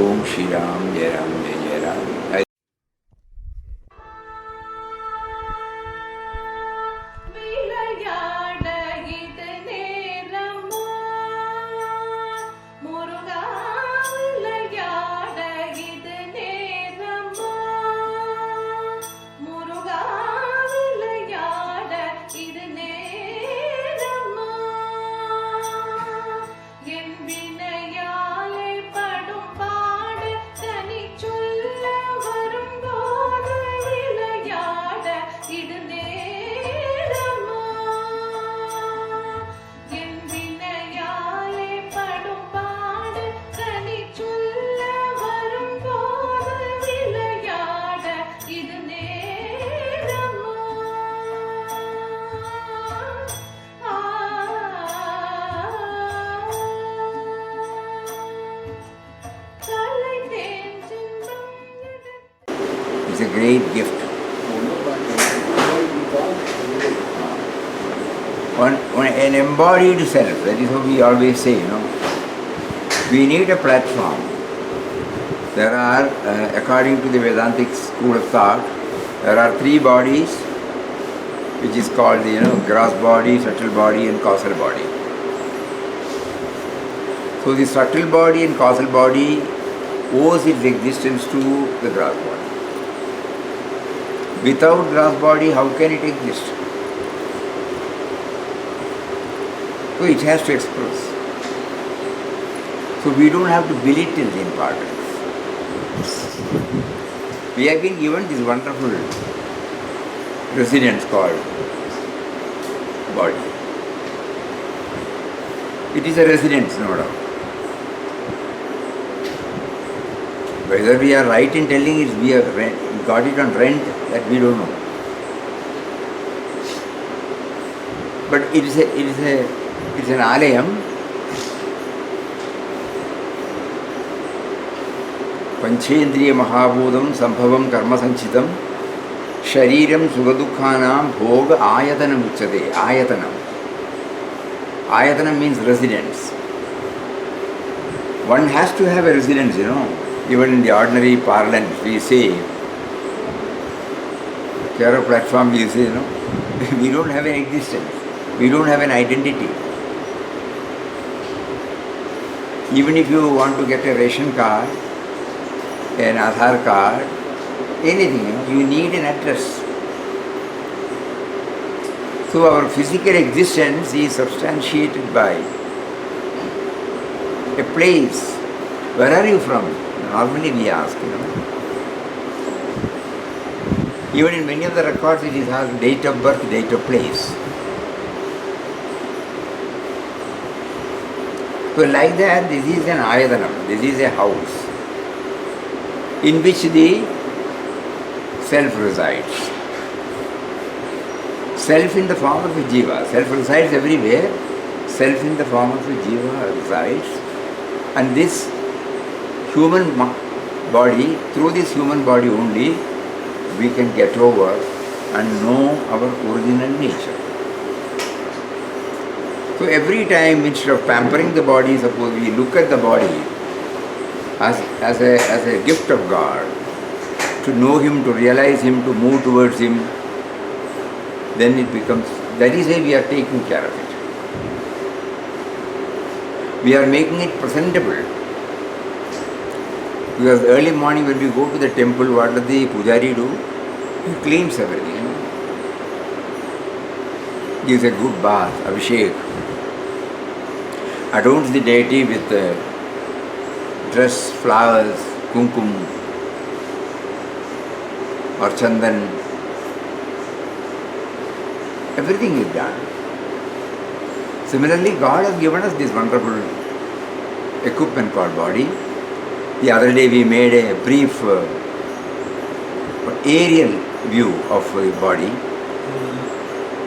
Om Shri Ram, Jai Ram, Jai Jai Ram. It's a great gift. An embodied self, that is what we always say, We need a platform. There are, according to the Vedantic school of thought, there are three bodies, which is called the gross body, subtle body and causal body. So the subtle body and causal body owes its existence to the gross body. Without gross body, how can it exist? So it has to express. So we don't have to belittle the importance. We have been given this wonderful residence called body. It is a residence, no doubt. Whether we are right in telling it, we have got it on rent, that we don't know. But it's an alayam. Panchendriya Mahabhudam Sambhavam Karma Sanchitam Shariram Sugadukhanam Bhoga Ayatanam Uchade. Ayatanam. Ayatanam means residence. One has to have a residence, Even in the ordinary parlance, we say, Kero platform, we say, we don't have an existence. We don't have an identity. Even if you want to get a ration card, an Aadhaar card, anything, you need an address. So our physical existence is substantiated by a place. Where are you from? Normally we ask, Even in many of the records it is asked date of birth, date of place. So like that, this is an ayatanam, this is a house in which the self resides. Self in the form of a jiva. Self resides everywhere. Self in the form of a jiva resides. And this human body, through this human body only, we can get over and know our original nature. So every time, instead of pampering the body, suppose we look at the body as a gift of God, to know Him, to realize Him, to move towards Him, then it becomes, that is why we are taking care of it. We are making it presentable. Because early morning when we go to the temple, what does the pujari do? He cleans everything. Gives a good bath, abhishek. Adorns the deity with dress, flowers, kumkum or chandan. Everything is done. Similarly, God has given us this wonderful equipment called body. The other day we made a brief aerial view of the body,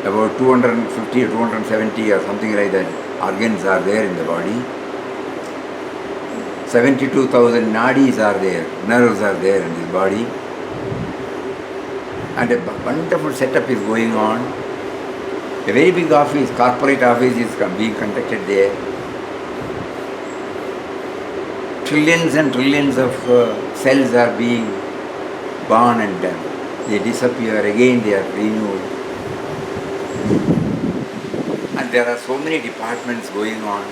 about 250 or 270 or something like that organs are there in the body. 72,000 nadis are there, nerves are there in this body. And a wonderful setup is going on. A very big office, corporate office is being conducted there. trillions and trillions of cells are being born and they disappear, again they are renewed. And there are so many departments going on,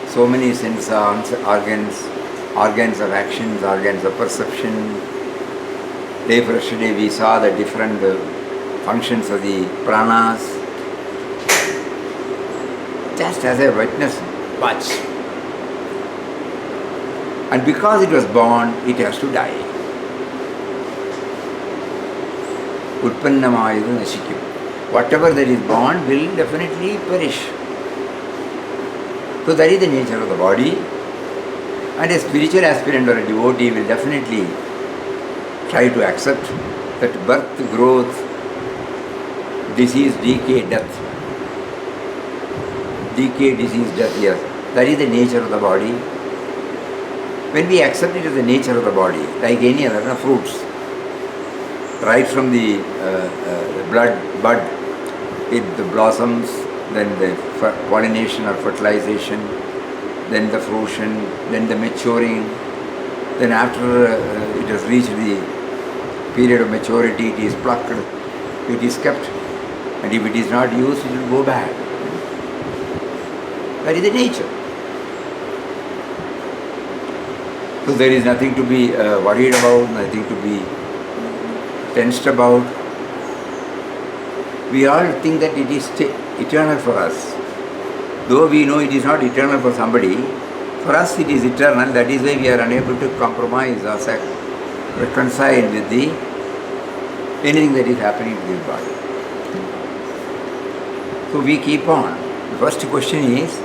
so many sense organs of actions, organs of perception. Day for yesterday we saw the different functions of the pranas. Just as a witness, watch. And because it was born, it has to die. Utpannamayidu nashikyu. Whatever that is born will definitely perish. So that is the nature of the body. And a spiritual aspirant or a devotee will definitely try to accept that birth, growth, disease, decay, death. Decay, disease, death, yes. That is the nature of the body. When we accept it as the nature of the body, like any other fruits, right from the bud, it the blossoms, then the pollination or fertilization, then the fruition, then the maturing, then after it has reached the period of maturity, it is plucked, it is kept, and if it is not used, it will go bad. That is the nature. So there is nothing to be worried about, nothing to be tensed about. We all think that it is eternal for us. Though we know it is not eternal for somebody, for us it is eternal. That is why we are unable to compromise or reconcile with anything that is happening to this body. So we keep on. The first question is,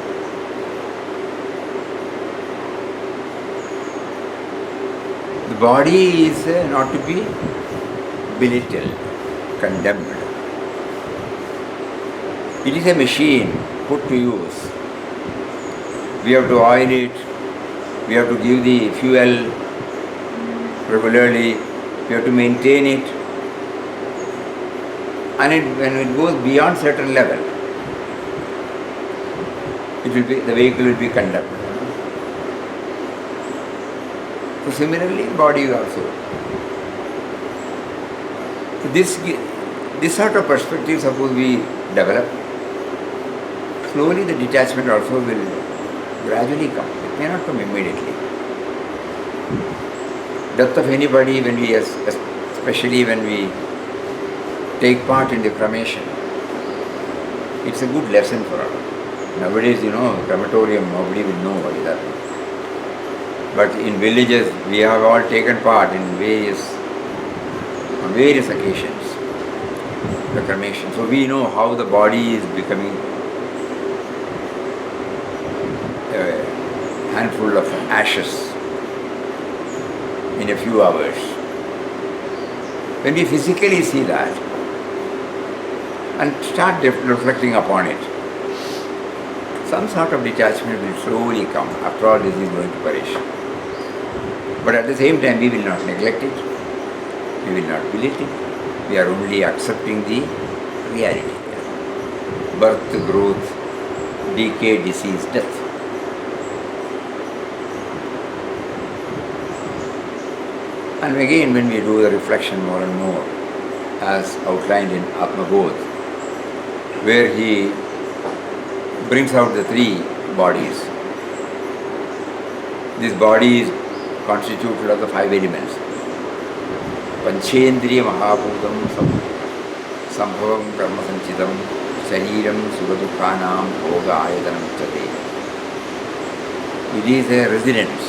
the body is not to be belittled, condemned. It is a machine put to use. We have to oil it, we have to give the fuel regularly, we have to maintain it, and when it goes beyond certain level, the vehicle will be condemned. So similarly, body also. So this sort of perspective, suppose we develop, slowly the detachment also will gradually come. It may not come immediately. Death of anybody, especially when we take part in the cremation, it's a good lesson for us. Nowadays, crematorium, nobody will know what is happening. But in villages, we have all taken part on various occasions, the cremation. So we know how the body is becoming a handful of ashes in a few hours. When we physically see that and start reflecting upon it, some sort of detachment will slowly come. After all, this is going to perish. But at the same time, we will not neglect it, we will not belittle it, we are only accepting the reality. Birth, growth, decay, disease, death. And again, when we do the reflection more and more, as outlined in Atmabodh, where he brings out the three bodies. This body is constituted of the five elements. Panchendriya Mahabhutam Sambhavam Karma Sanchitam Shariram Sukadukhanam Bhoga Ayatanam Chate. It is a residence.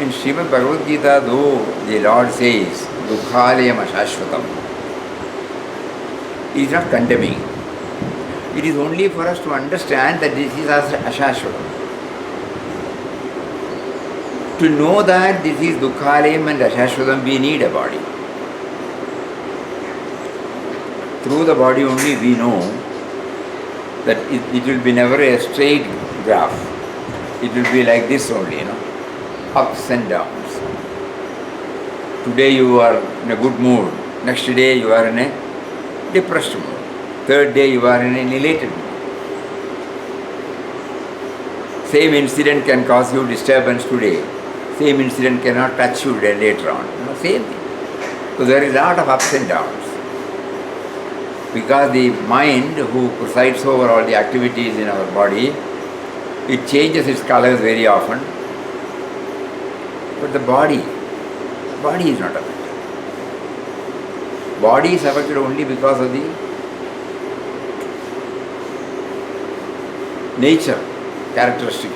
In Srimad Bhagavad Gita, though the Lord says, Dukhalayam Ashashvatam, he is not condemning. It is only for us to understand that this is Ashashvatam. To know that this is Dukhalayam and Ashashvatam, we need a body. Through the body only we know that it will be never a straight graph. It will be like this only, ups and downs. Today you are in a good mood, next day you are in a depressed mood. Third day you are in an elated mood. Same incident can cause you disturbance today. Same incident cannot touch you later on. Same thing. So there is a lot of ups and downs. Because the mind, who presides over all the activities in our body, it changes its colors very often. But the body is not affected. Body is affected only because of the nature, characteristic.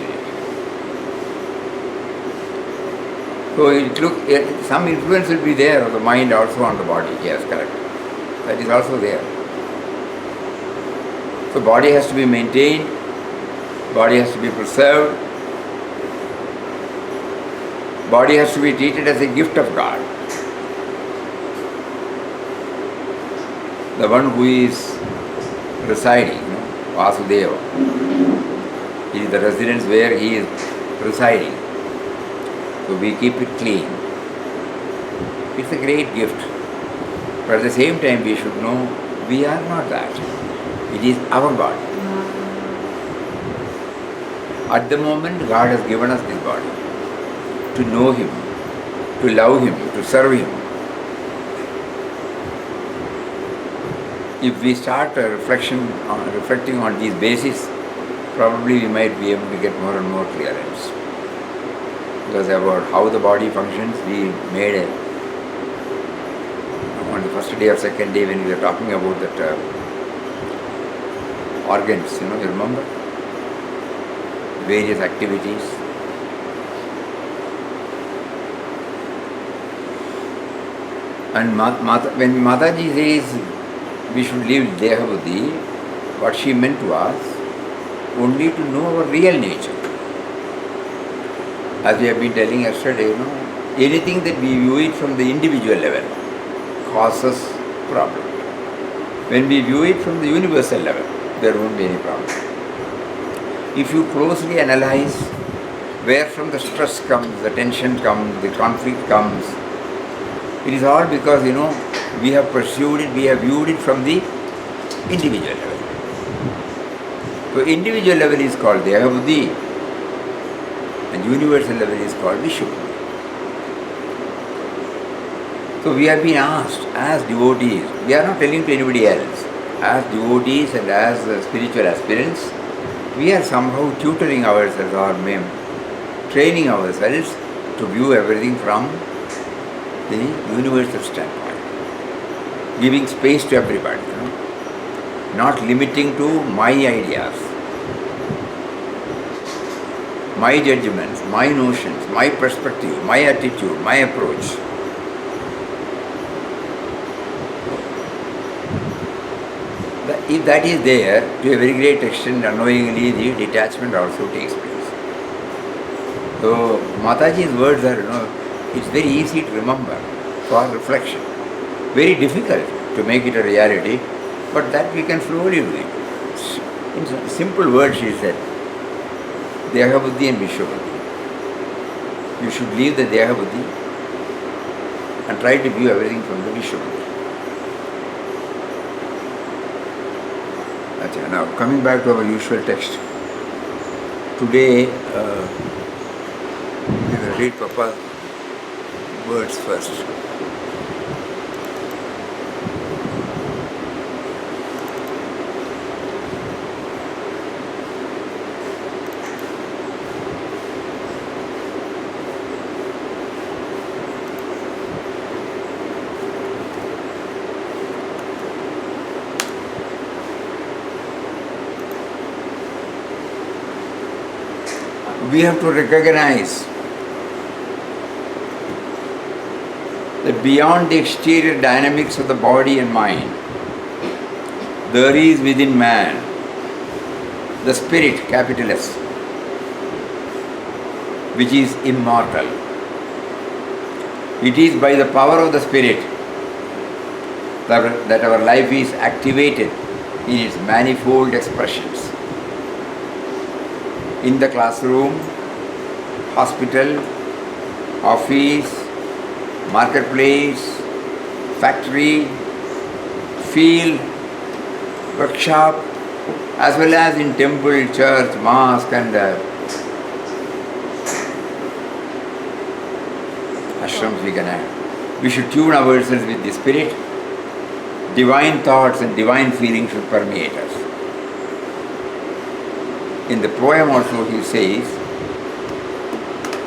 So some influence will be there of the mind also on the body. Yes, correct. That is also there. So body has to be maintained, body has to be preserved, body has to be treated as a gift of God. The one who is residing, Vasudeva, it is the residence where he is residing. So we keep it clean. It's a great gift. But at the same time we should know we are not that. It is our body. At the moment God has given us this body to know Him, to love Him, to serve Him. If we start reflecting on these bases, probably we might be able to get more and more clearance. Because about how the body functions, we made on the first day or second day when we were talking about that organs, you remember? Various activities. And when Mataji says we should leave Deha Buddhi, what she meant to us, only to know our real nature. As we have been telling yesterday, anything that we view it from the individual level causes problem. When we view it from the universal level, there won't be any problem. If you closely analyze where from the stress comes, the tension comes, the conflict comes, it is all because, we have pursued it, we have viewed it from the individual level. So individual level is called Deha Buddhi and universal level is called Vishwa. So we have been asked as devotees, we are not telling to anybody else, as devotees and as spiritual aspirants, we are somehow tutoring ourselves or training ourselves to view everything from the universal standpoint. Giving space to everybody, not limiting to my ideas, my judgments, my notions, my perspective, my attitude, my approach. If that is there, to a very great extent, unknowingly the detachment also takes place. So Mataji's words are, it's very easy to remember for reflection. Very difficult to make it a reality, but that we can slowly do it. In simple words she said, Deha Buddhi and Vishwa Buddhi. You should leave the Deha Buddhi and try to view everything from the Vishwa Buddhi. Now coming back to our usual text. Today we will read Papa's words first. We have to recognize that beyond the exterior dynamics of the body and mind, there is within man the spirit, capital S, which is immortal. It is by the power of the spirit that our life is activated in its manifold expressions. In the classroom, hospital, office, marketplace, factory, field, workshop, as well as in temple, church, mosque and ashrams we can have. We should tune ourselves with the spirit. Divine thoughts and divine feelings should permeate us. In the poem also he says,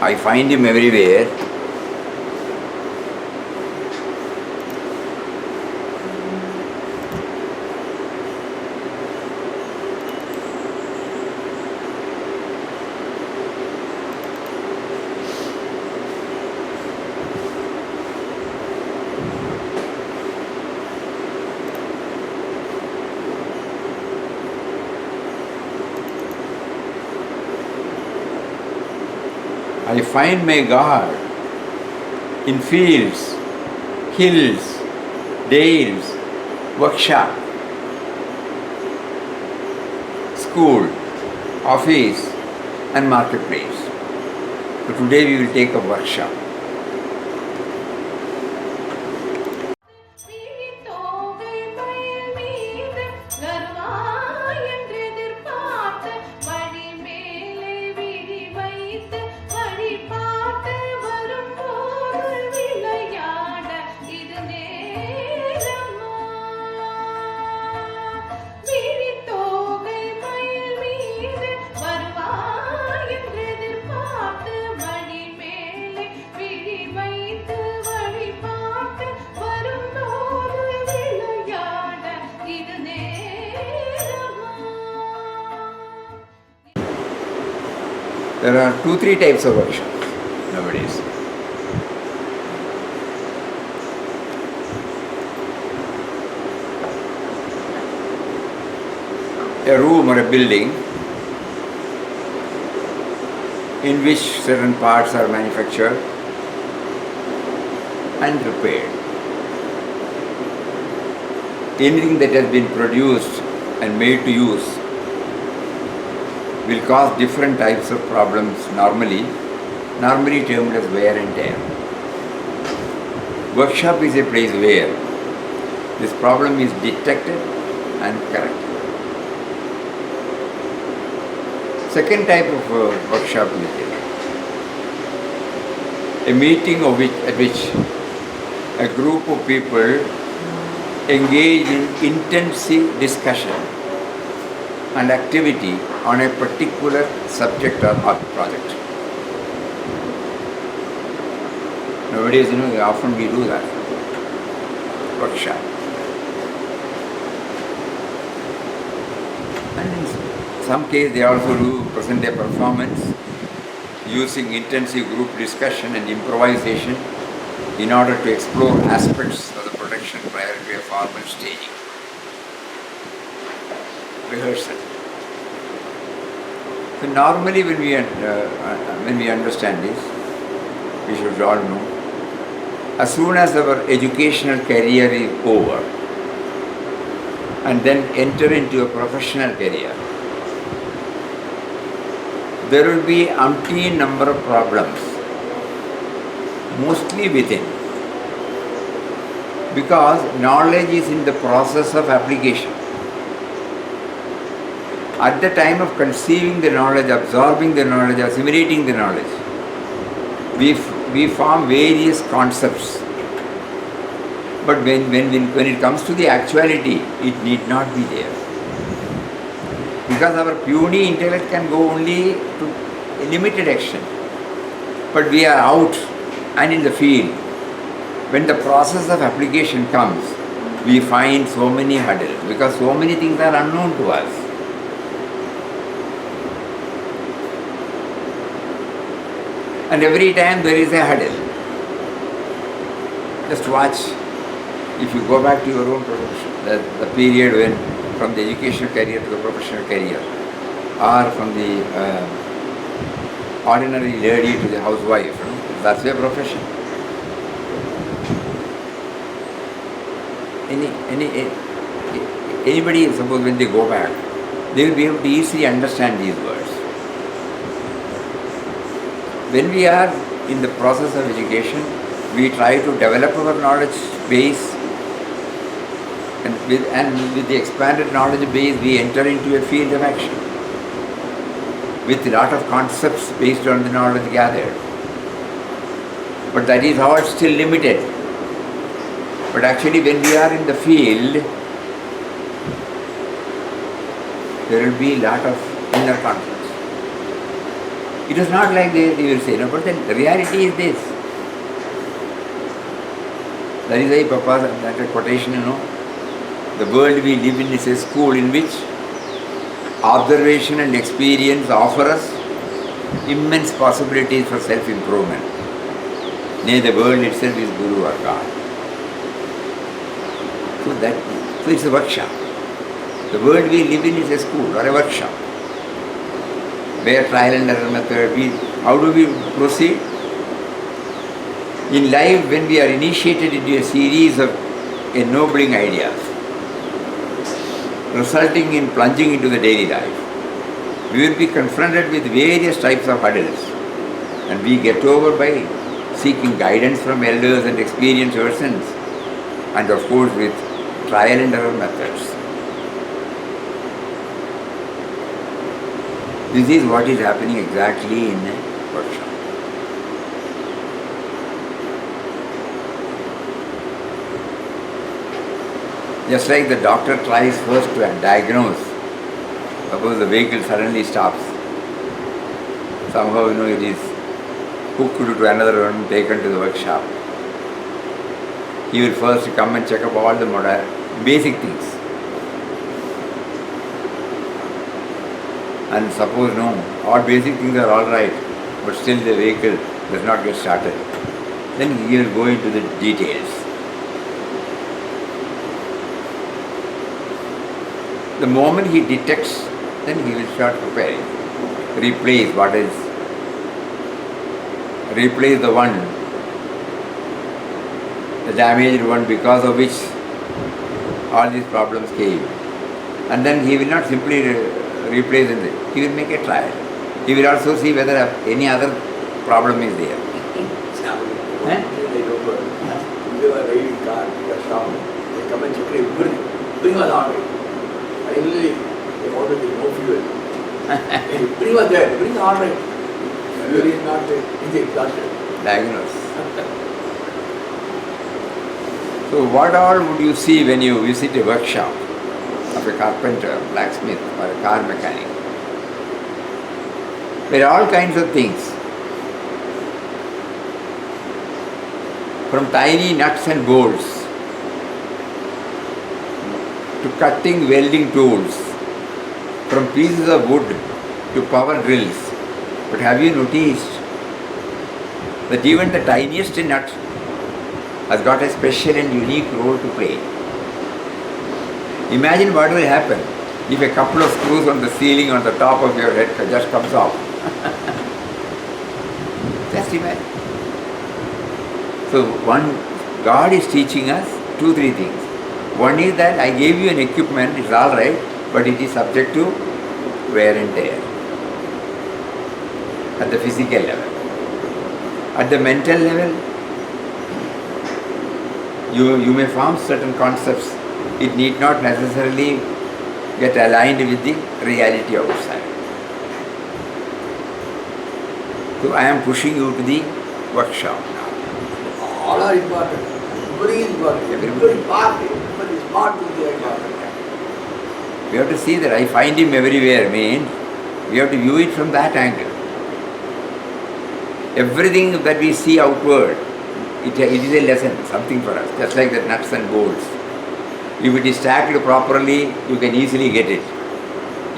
I find him everywhere. I find my God in fields, hills, dales, workshop, school, office and marketplace. So today we will take a workshop. There are 2-3 types of workshops nowadays. A room or a building in which certain parts are manufactured and repaired. Anything that has been produced and made to use will cause different types of problems normally termed as wear and tear. Workshop is a place where this problem is detected and corrected. Second type of workshop is a meeting at which a group of people engage in intensive discussion and activity on a particular subject or project. Nowadays, often we do that. Workshop. And in some case, they also do present a performance using intensive group discussion and improvisation in order to explore aspects of the production prior to a formal staging. Rehearsal. So normally when we understand this, we should all know, as soon as our educational career is over and then enter into a professional career, there will be umpteen number of problems, mostly within, because knowledge is in the process of application. At the time of conceiving the knowledge, absorbing the knowledge, assimilating the knowledge, we form various concepts. But when it comes to the actuality, it need not be there. Because our puny intellect can go only to a limited extent. But we are out and in the field. When the process of application comes, we find so many hurdles because so many things are unknown to us. And every time there is a hurdle. Just watch, if you go back to your own profession, the period when from the educational career to the professional career, or from the ordinary lady to the housewife, that's their profession. Anybody, suppose when they go back, they will be able to easily understand these words. When we are in the process of education, we try to develop our knowledge base and with the expanded knowledge base, we enter into a field of action with a lot of concepts based on the knowledge gathered. But that is all still limited. But actually, when we are in the field, there will be a lot of inner conflicts. It is not like they will say, no, but then the reality is this. That is why Papa, that quotation, the world we live in is a school in which observation and experience offer us immense possibilities for self-improvement. Nay, the world itself is Guru or God. So it's a workshop. The world we live in is a school or a workshop, where trial and error method, how do we proceed? In life, when we are initiated into a series of ennobling ideas, resulting in plunging into the daily life, we will be confronted with various types of hurdles, and we get over by seeking guidance from elders and experienced persons, and of course with trial and error methods. This is what is happening exactly in a workshop. Just like the doctor tries first to diagnose, suppose the vehicle suddenly stops. Somehow, it is hooked to another one, taken to the workshop. He will first come and check up all the basic things. And suppose all basic things are all right, but still the vehicle does not get started. Then he will go into the details. The moment he detects, then he will start preparing. Replace the one, the damaged one because of which all these problems came. And then he will not simply replace it, he will make a trial. He will also see whether any other problem is there. They were riding car, they come and check, bring us on. Finally, they ordered no fuel. Bring us there, bring the order. Fuel is not exhausted. Diagnose. So what all would you see when you visit a workshop of a carpenter, blacksmith or a car mechanic? There are all kinds of things. From tiny nuts and bolts to cutting welding tools, from pieces of wood to power drills. But have you noticed that even the tiniest nut has got a special and unique role to play? Imagine what will happen if a couple of screws on the ceiling on the top of your head just comes off. Just imagine. So God is teaching us 2-3 things. One is that I gave you an equipment, it's all right, but it is subject to wear and tear at the physical level. At the mental level, you may form certain concepts. It need not necessarily get aligned with the reality outside. So I am pushing you to the workshop now. All are important. Everybody is important. Everybody is part of the important. We have to see that I find him everywhere means we have to view it from that angle. Everything that we see outward, it is a lesson, something for us, just like the nuts and bolts. If it is stacked properly, you can easily get it.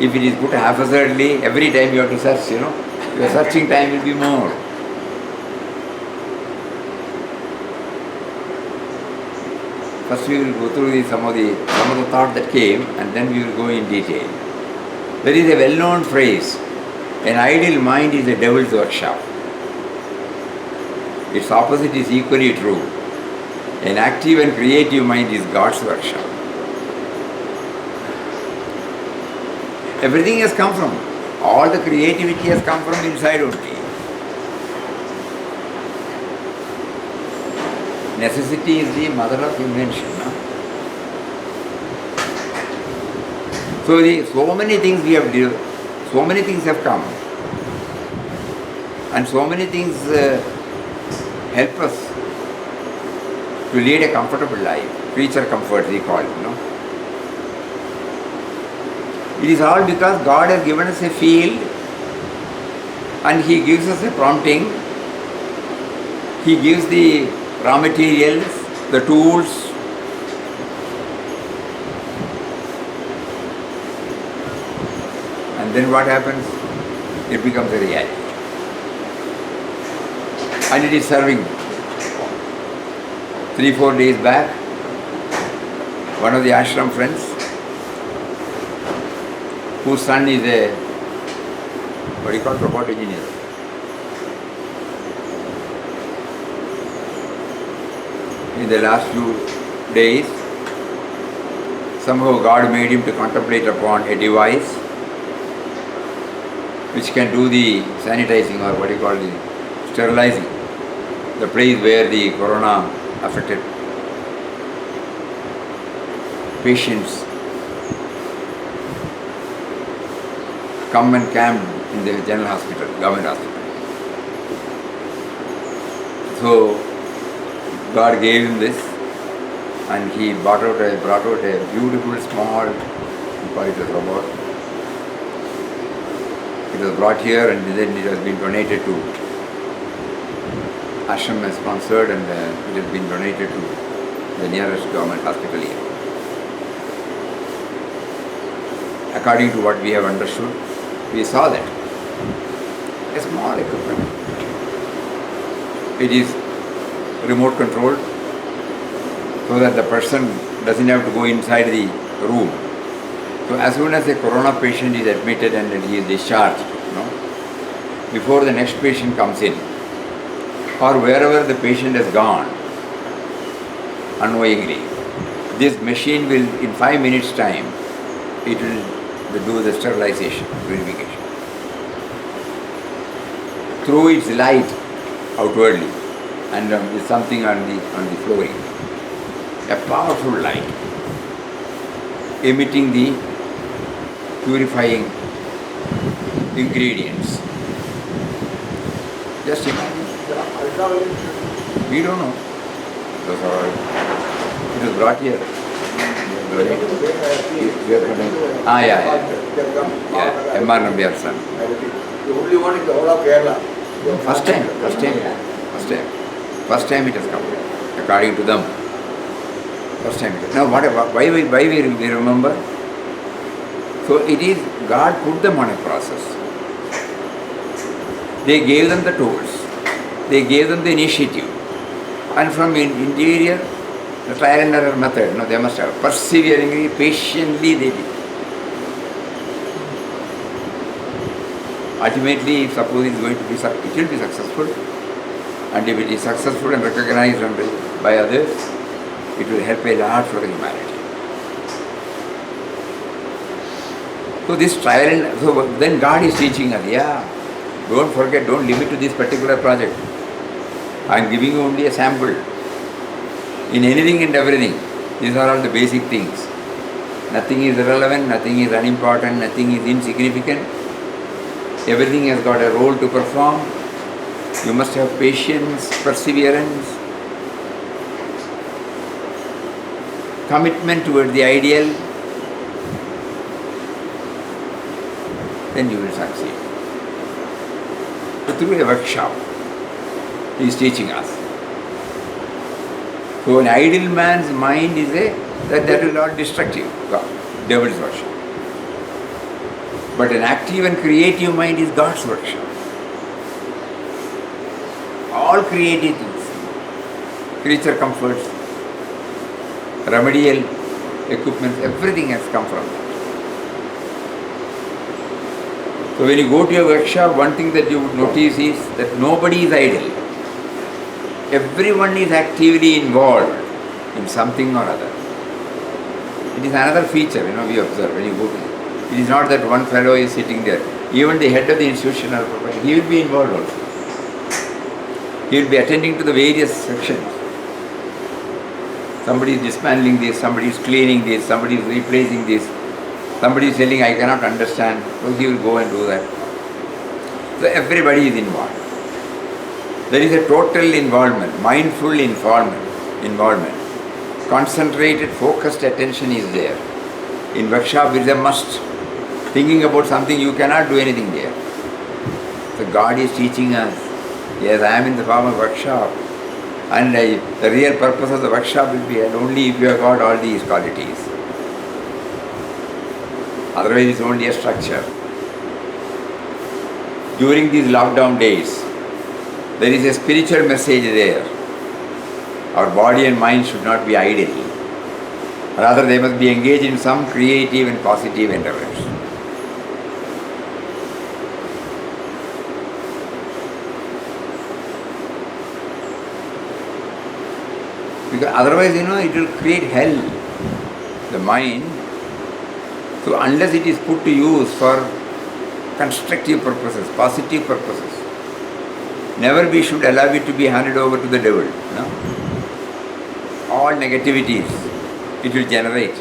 If it is put haphazardly, every time you have to search, your searching time will be more. First we will go through some of the thought that came, and then we will go in detail. There is a well-known phrase, an idle mind is a devil's workshop. Its opposite is equally true. An active and creative mind is God's workshop. Everything has come from, all the creativity has come from inside only. Necessity is the mother of invention. No? So many things so many things have come, and so many things help us to lead a comfortable life. Creature comfort, we call it. It is all because God has given us a field, and He gives us a prompting. He gives the raw materials, the tools. And then what happens? It becomes a reality. And it is serving. 3-4 days back, one of the ashram friends, whose son is a, robot engineer. In the last few days, somehow God made him to contemplate upon a device which can do the sanitizing, or the sterilizing, the place where the corona affected patients come and camp in the general hospital, government hospital. So God gave him this, and he brought out a beautiful small, we call it a robot. It was brought here, and then it has been donated to ashram has sponsored, and it has been donated to the nearest government hospital here. According to what we have understood, we saw that a small equipment. It is remote controlled, so that the person doesn't have to go inside the room. So as soon as a corona patient is admitted and he is discharged, before the next patient comes in, or wherever the patient has gone, unknowingly, this machine will, in 5 minutes time, it will do the sterilization, purification. Through its light outwardly, and with something on the flooring, a powerful light emitting the purifying ingredients. Just imagine. We don't know. It was brought here. Yeah, M.R. Nambiar son. The only one in the whole of Kerala. First time it has come, according to them. First time. Now, why we remember? So it is, God put them on a process. They gave them the tools. They gave them the initiative. And from interior, the trial and error method, they must have perseveringly, patiently they did. Ultimately, if suppose it is going to be, it will be successful. And if it is successful and recognized by others, it will help a lot for the humanity. So this trial, so then God is teaching us, don't forget, don't limit to this particular project. I am giving you only a sample. In anything and everything, these are all the basic things. Nothing is irrelevant, nothing is unimportant, nothing is insignificant. Everything has got a role to perform. You must have patience, perseverance, commitment toward the ideal, then you will succeed. So through a workshop, he is teaching us. So an idle man's mind is that is not destructive, devil's workshop. But an active and creative mind is God's workshop. All creative things, creature comforts, remedial equipment, everything has come from that. So when you go to a workshop, one thing that you would notice is that nobody is idle. Everyone is actively involved in something or other. It is another feature, we observe when you go to it. It is not that one fellow is sitting there. Even the head of the institution, he will be involved also. He will be attending to the various sections. Somebody is dismantling this, somebody is cleaning this, somebody is replacing this. Somebody is telling, I cannot understand, so he will go and do that. So everybody is involved. There is a total involvement, mindful involvement. Concentrated, focused attention is there. In workshop, it is a must. Thinking about something, you cannot do anything there. So God is teaching us. Yes, I am in the form of workshop. And the real purpose of the workshop will be only if you have got all these qualities. Otherwise, it's only a structure. During these lockdown days, there is a spiritual message there. Our body and mind should not be idle. Rather, they must be engaged in some creative and positive endeavors. Because otherwise, it will create hell, the mind. So unless it is put to use for constructive purposes, positive purposes, never we should allow it to be handed over to the devil. No? All negativities it will generate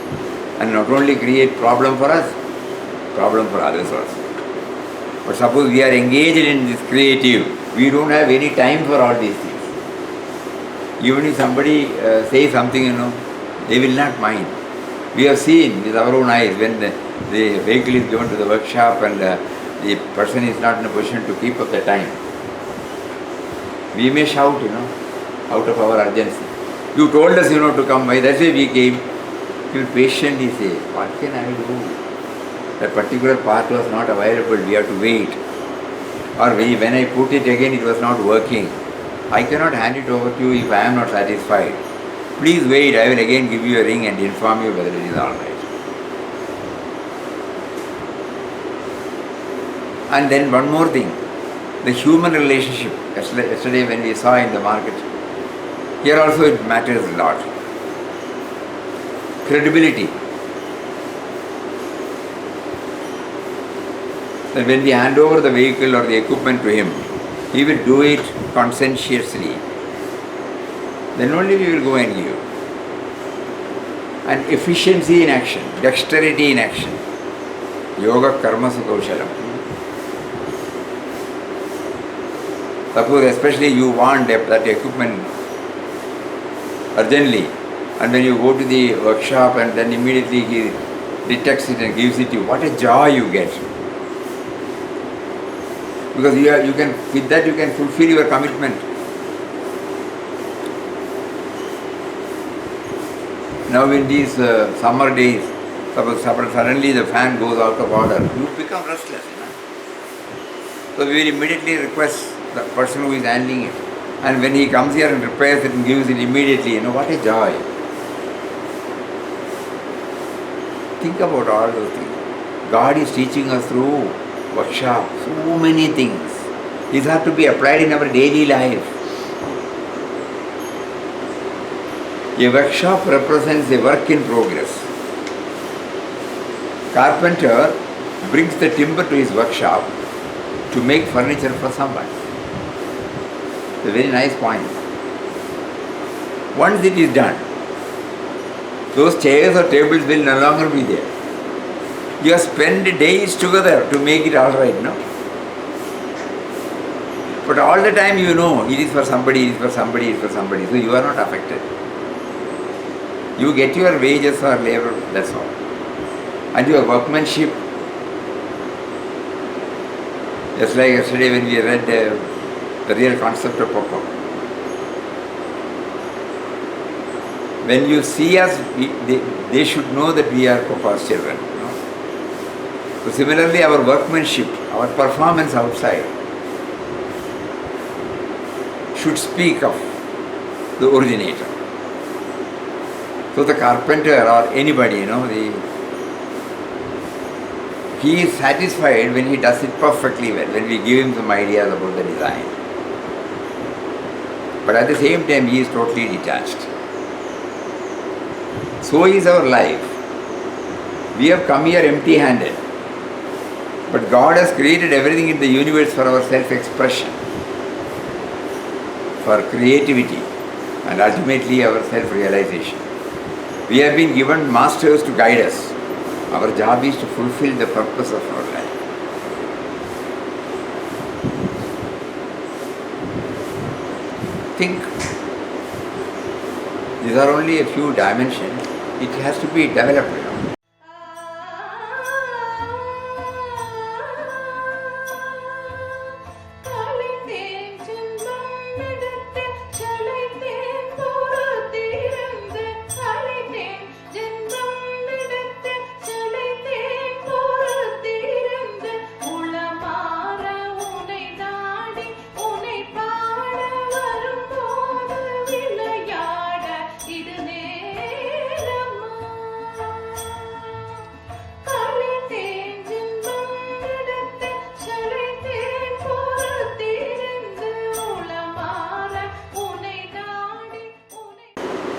and not only create problem for us, problem for others also. But suppose we are engaged in this creative, we don't have any time for all these things. Even if somebody says something, they will not mind. We have seen with our own eyes when the vehicle is given to the workshop and the person is not in a position to keep up the time. We may shout, out of our urgency. You told us, to come by, that's why we came. You will patiently say, what can I do? That particular part was not available, we have to wait. Or when I put it again, it was not working. I cannot hand it over to you if I am not satisfied. Please wait, I will again give you a ring and inform you whether it is all right. And then one more thing, the human relationship. Yesterday when we saw in the market, here also it matters a lot. Credibility. That when we hand over the vehicle or the equipment to him, he will do it conscientiously. Then only we will go and give. And efficiency in action, dexterity in action. Yoga karma kaushalam. Suppose especially you want that equipment urgently, and when you go to the workshop and then immediately he detects it and gives it to you, what a joy you get. Because you can, with that you can fulfill your commitment. Now in these summer days, suppose suddenly the fan goes out of order, you become restless. So we will immediately request the person who is handling it. And when he comes here and repairs it and gives it immediately, what a joy. Think about all those things. God is teaching us through workshop so many things. These have to be applied in our daily life. A workshop represents a work in progress. Carpenter brings the timber to his workshop to make furniture for someone. It's a very nice point. Once it is done, those chairs or tables will no longer be there. You have spent days together to make it all right, no? But all the time it is for somebody, it is for somebody, it is for somebody. So you are not affected. You get your wages or labor, that's all. And your workmanship, just like yesterday when we read the real concept of Papa. When you see us, they should know that we are Papa's children. So similarly, our workmanship, our performance outside should speak of the originator. So the carpenter or anybody, he is satisfied when he does it perfectly well, when we give him some ideas about the design. But at the same time, he is totally detached. So is our life. We have come here empty-handed. But God has created everything in the universe for our self-expression, for creativity, and ultimately our self-realization. We have been given masters to guide us. Our job is to fulfill the purpose of our life. Think. These are only a few dimensions. It has to be developed.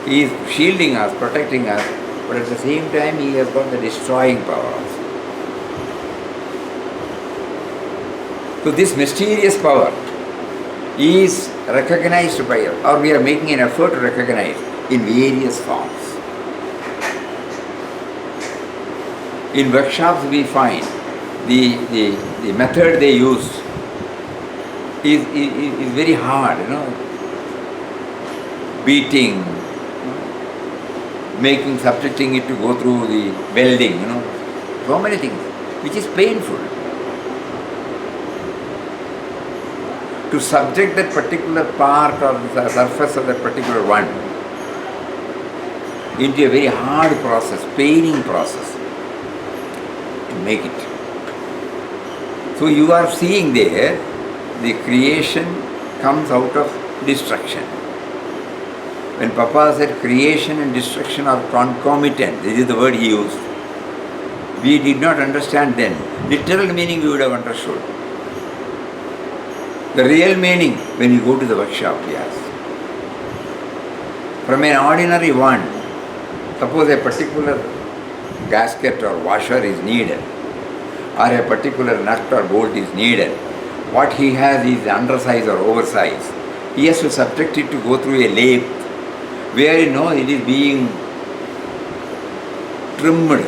He is shielding us, protecting us, but at the same time he has got the destroying power also. So this mysterious power is recognized by us, or we are making an effort to recognize in various forms. In workshops we find the method they use is very hard, beating, subjecting it to go through the welding, so many things, which is painful. To subject that particular part or the surface of that particular one into a very hard process, paining process, to make it. So you are seeing there, the creation comes out of destruction. When Papa said creation and destruction are concomitant, this is the word he used. We did not understand then. Literal meaning we would have understood. The real meaning when you go to the workshop, yes. From an ordinary one, suppose a particular gasket or washer is needed, or a particular nut or bolt is needed, what he has is undersize or oversize. He has to subject it to go through a lathe, where it is being trimmed,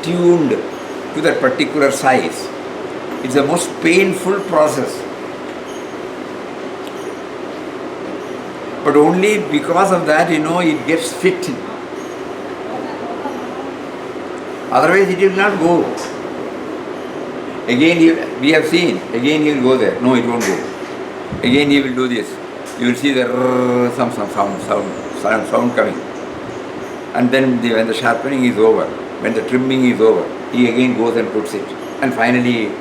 tuned to that particular size. It's the most painful process. But only because of that, it gets fit. Otherwise it will not go. Again, we have seen, again he will go there. No, it won't go. Again he will do this. You will see the some sound coming. And then when the sharpening is over, when the trimming is over, he again goes and puts it. And finally,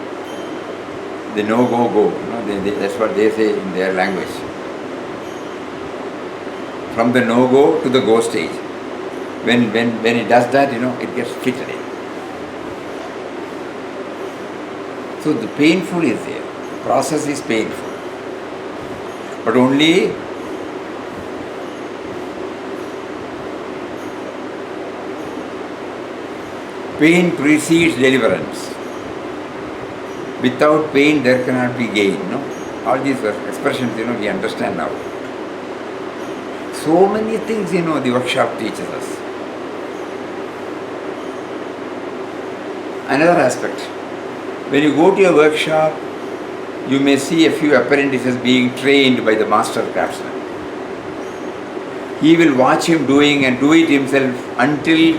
the no-go. That's what they say in their language. From the no-go to the go stage. When it does that, it gets fitted in. So the painful is there. The process is painful. But only pain precedes deliverance. Without pain there cannot be gain. All these expressions, we understand now. So many things, the workshop teaches us. Another aspect. When you go to a workshop, you may see a few apprentices being trained by the master craftsman. He will watch him doing and do it himself until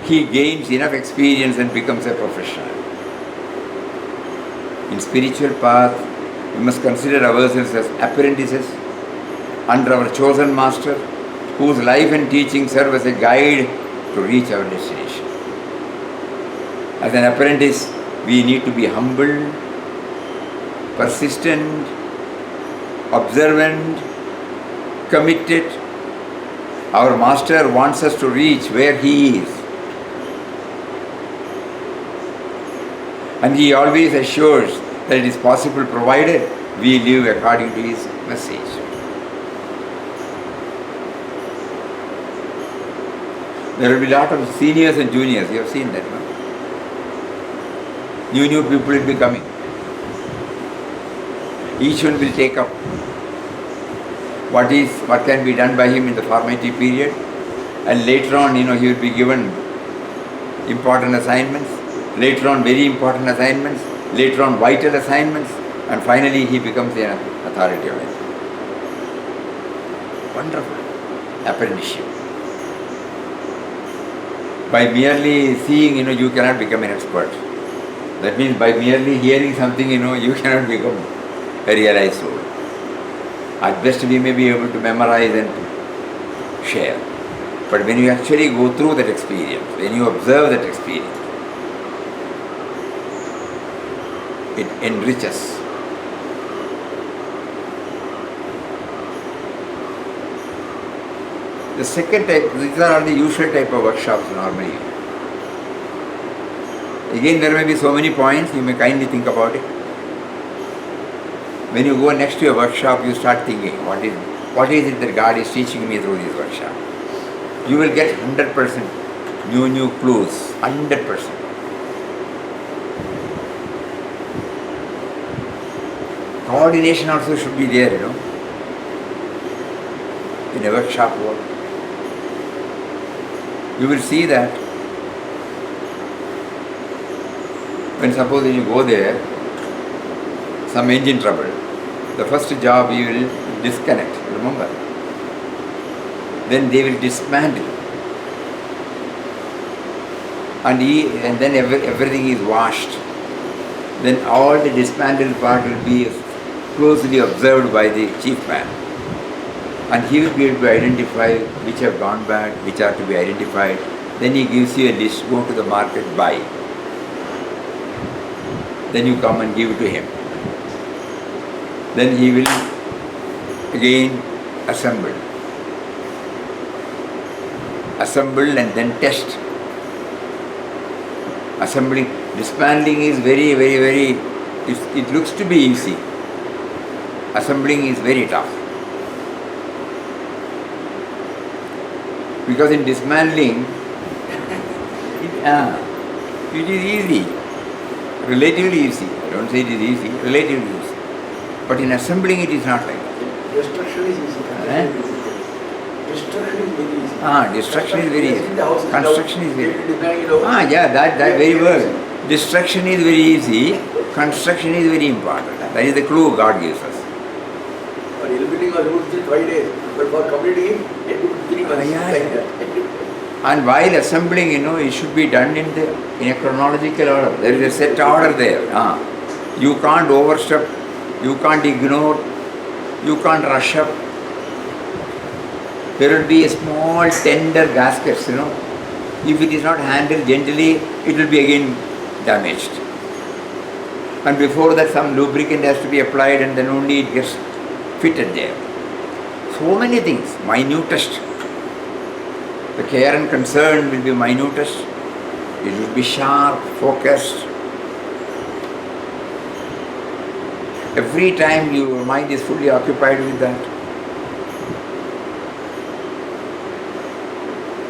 he gains enough experience and becomes a professional. In spiritual path, we must consider ourselves as apprentices under our chosen master, whose life and teaching serve as a guide to reach our destination. As an apprentice, we need to be humble, persistent, observant, committed. Our master wants us to reach where he is. And he always assures that it is possible provided we live according to his message. There will be a lot of seniors and juniors, you have seen that, no? New people will be coming. Each one will take up what can be done by him in the formative period, and later on, he will be given important assignments, later on very important assignments, later on vital assignments, and finally he becomes an authority on it. Wonderful apprenticeship. By merely seeing, you cannot become an expert. That means by merely hearing something, you cannot become a realized soul. At best we may be able to memorize and share. But when you actually go through that experience, when you observe that experience, it enriches. The second type, these are the usual type of workshops normally. Again, there may be so many points, you may kindly think about it. When you go next to a workshop, you start thinking, what is it that God is teaching me through this workshop? You will get 100% new clues, 100%. Coordination also should be there, in a workshop work. You will see that when suppose you go there, some engine trouble, the first job you will disconnect, remember? Then they will dismantle. And then everything is washed. Then all the dismantled part will be closely observed by the chief man. And he will be able to identify which have gone bad, which are to be identified. Then he gives you a list, go to the market, buy. Then you come and give it to him. Then he will again assemble and then test. Assembling, dismantling is very, it looks to be easy. Assembling is very tough. Because in dismantling, it is easy, relatively easy. I don't say it is easy, relatively easy. But in assembling it is not like that. Destruction is easy. Destruction is very easy. Destruction is very easy. Construction is very easy. That very word. Destruction is very easy, construction is very important. That is the clue God gives us. For eliminating a root in 5 days, but for completing it took 3 months. Like that. And while assembling, it should be done in a chronological order. There is a set order there. You can't overstep, you can't ignore, you can't rush up. There will be a small tender gaskets, If it is not handled gently, it will be again damaged. And before that some lubricant has to be applied and then only it gets fitted there. So many things, minutest. The care and concern will be minutest. It will be sharp, focused. Every time your mind is fully occupied with that.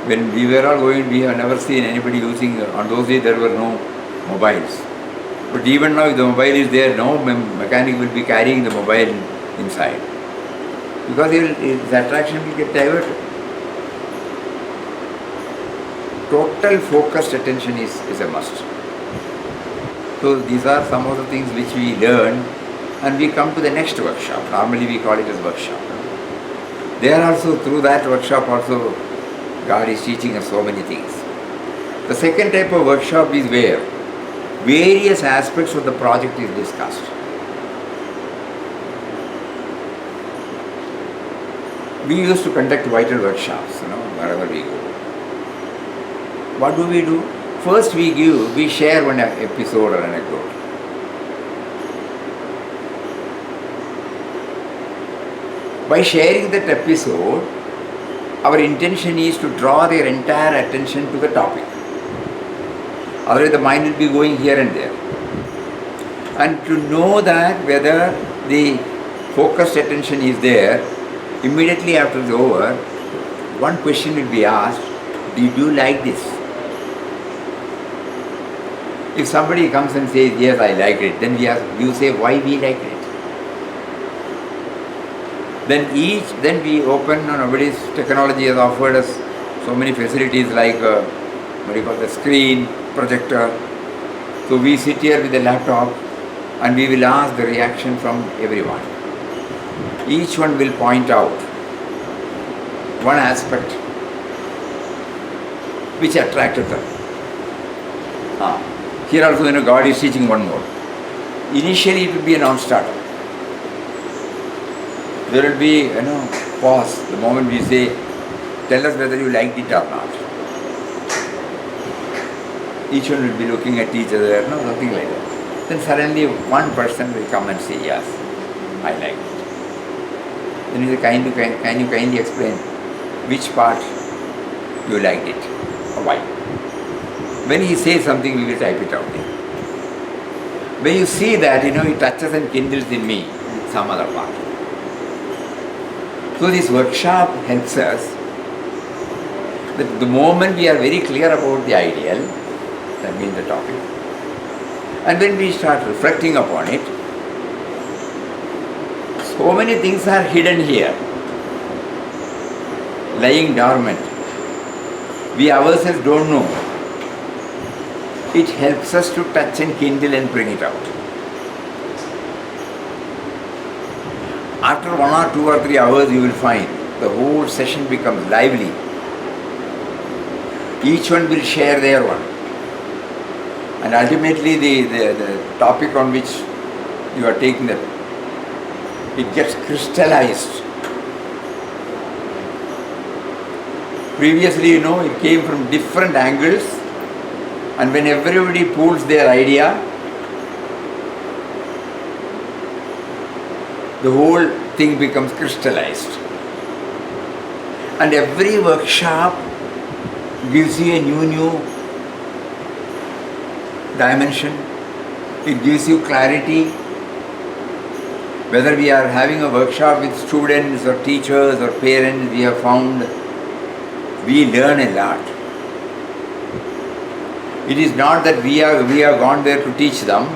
When we were all going, we have never seen anybody using, on those days there were no mobiles. But even now if the mobile is there, no mechanic will be carrying the mobile inside. Because his attraction will get diverted. Total focused attention is a must. So these are some of the things which we learn, and we come to the next workshop. Normally we call it as workshop. There also, through that workshop also, God is teaching us so many things. The second type of workshop is where various aspects of the project is discussed. We used to conduct vital workshops, wherever we go. What do? First we share one episode or anecdote. By sharing that episode, our intention is to draw their entire attention to the topic. Otherwise the mind will be going here and there. And to know that whether the focused attention is there, immediately after it's over, one question will be asked, did you like this? If somebody comes and says, yes, I liked it, then you say, why we liked it? Then we open, nowadays technology has offered us so many facilities like what do you call the screen, projector. So we sit here with a laptop and we will ask the reaction from everyone. Each one will point out one aspect which attracted them. Here also, God is teaching one more. Initially it will be a non-starter. There will be, pause the moment we say, tell us whether you liked it or not. Each one will be looking at each other, nothing like that. Then suddenly one person will come and say, yes, I like it. Then he says, can you kindly explain which part you liked it or why? When he says something, we will type it out. When you see that, it touches and kindles in me some other part. So this workshop helps us that the moment we are very clear about the ideal, that means the topic, and when we start reflecting upon it, so many things are hidden here, lying dormant. We ourselves don't know. It helps us to touch and kindle and bring it out. After 1 or 2 or 3 hours, you will find the whole session becomes lively. Each one will share their one. And ultimately the topic on which you are taking it gets crystallized. Previously, it came from different angles, and when everybody pools their idea, the whole thing becomes crystallized. And every workshop gives you a new dimension. It gives you clarity. Whether we are having a workshop with students or teachers or parents, we have found we learn a lot. It is not that we have gone there to teach them.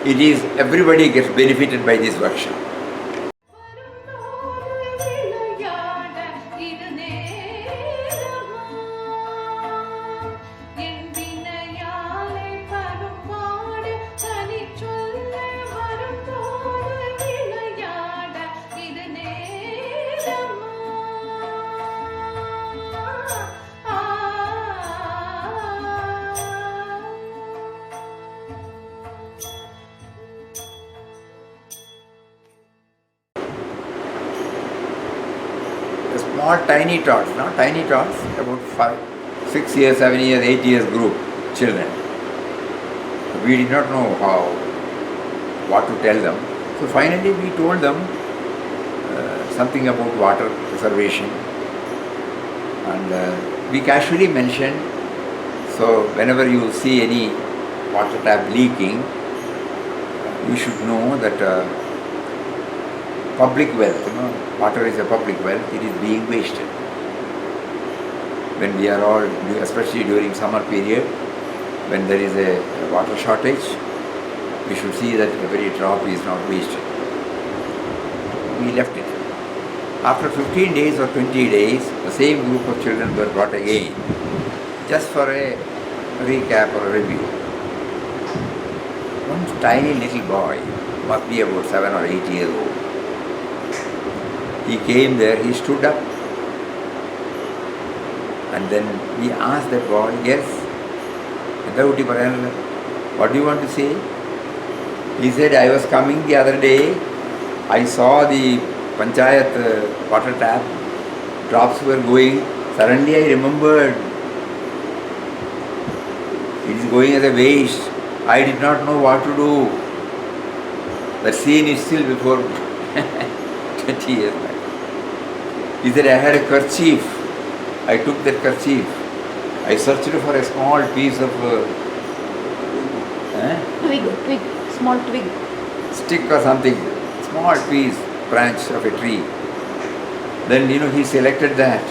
It is everybody gets benefited by this workshop. Small tiny tots, about 5, 6 years, 7 years, 8 years group, children. We did not know what to tell them. So finally we told them something about water preservation, and we casually mentioned, so whenever you see any water tap leaking, you should know that public wealth, water is a public wealth, it is being wasted. When we are all, especially during summer period, when there is a water shortage, we should see that every drop is not wasted. We left it. After 15 days or 20 days, the same group of children were brought again, just for a recap or a review. One tiny little boy, must be about 7 or 8 years old. He came there, he stood up, and then we asked that boy, yes, what do you want to say? He said, I was coming the other day, I saw the Panchayat water tap, drops were going, suddenly I remembered it is going as a waste. I did not know what to do. The scene is still before me, 20 years back. He said, I had a kerchief. I took that kerchief. I searched for a small piece of twig, small twig. Stick or something, small piece, branch of a tree. Then, he selected that.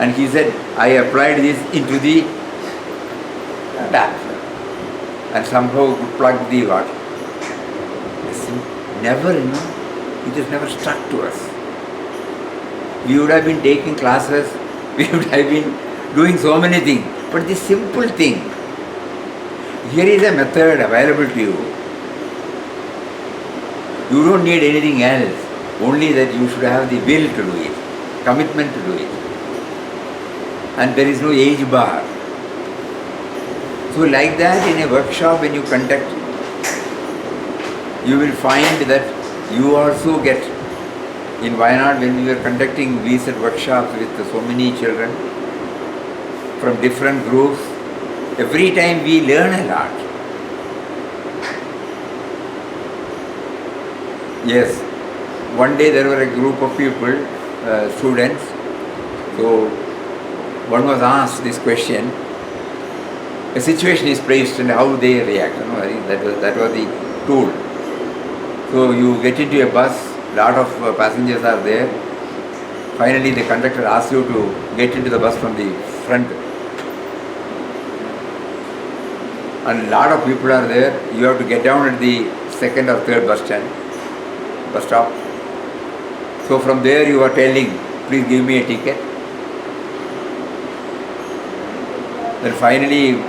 And he said, I applied this into the tap. And somehow plugged the water. Never, it has never struck to us. We would have been taking classes, we would have been doing so many things, But the simple thing, here is a method available to you. You don't need anything else, only that you should have the will to do it, commitment to do it. And there is no age bar. So like that, in a workshop when you conduct, you will find that you also get, in Wayanad when we were conducting research workshops with so many children from different groups, every time we learn a lot. Yes, one day there were a group of people, students, so one was asked this question, a situation is placed and how they react. You know, I think that was the tool. So you get into a bus, lot of passengers are there. Finally the conductor asks you to get into the bus from the front. And lot of people are there. You have to get down at the second or third bus stop. So from there you are telling, please give me a ticket. Then finally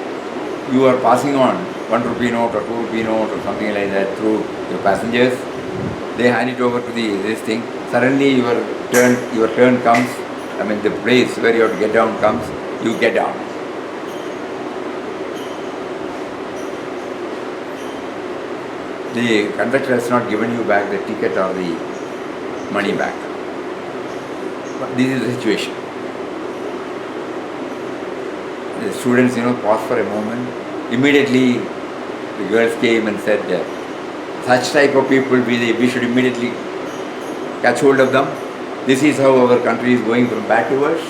you are passing on 1 rupee note or 2 rupee note or something like that through your passengers. They hand it over to this thing. Suddenly your turn comes. I mean the place where you have to get down comes. You get down. The conductor has not given you back the ticket or the money back. But this is the situation. The students, paused for a moment. Immediately, the girls came and said, such type of people, we should immediately catch hold of them. This is how our country is going from bad to worse.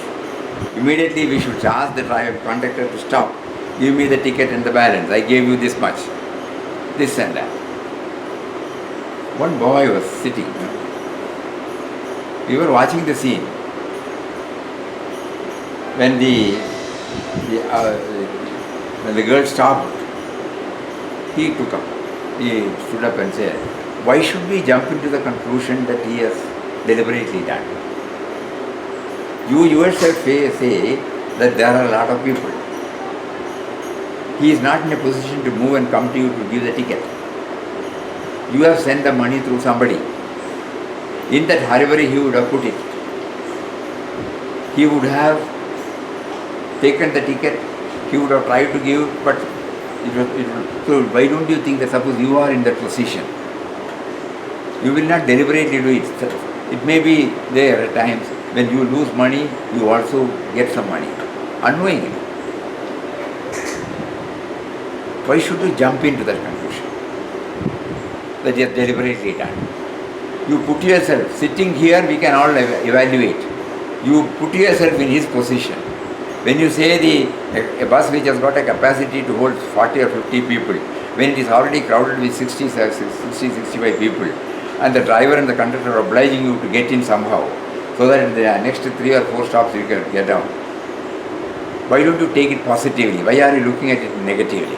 Immediately, we should ask the conductor to stop. Give me the ticket and the balance. I gave you this much. This and that. One boy was sitting. We were watching the scene. When the girl stopped, he stood up and said, why should we jump into the conclusion that he has deliberately done? You yourself say that there are a lot of people. He is not in a position to move and come to you to give the ticket. You have sent the money through somebody. In that hurry he would have put it. He would have taken the ticket, he would have tried to give, but so why don't you think that suppose you are in that position, you will not deliberately do it. It may be there at times when you lose money, you also get some money, unknowingly. Why should you jump into that conclusion? That you have deliberately done. You put yourself, sitting here we can all evaluate. You put yourself in his position. When you say a bus which has got a capacity to hold 40 or 50 people, when it is already crowded with 60, 65 people, and the driver and the conductor are obliging you to get in somehow, so that in the next 3 or 4 stops you can get down. Why don't you take it positively? Why are you looking at it negatively?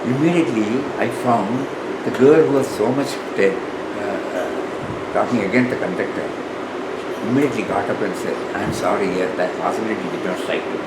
Immediately I found the girl who was so much talking against the conductor immediately got up and said, I am sorry, that possibility did not strike me.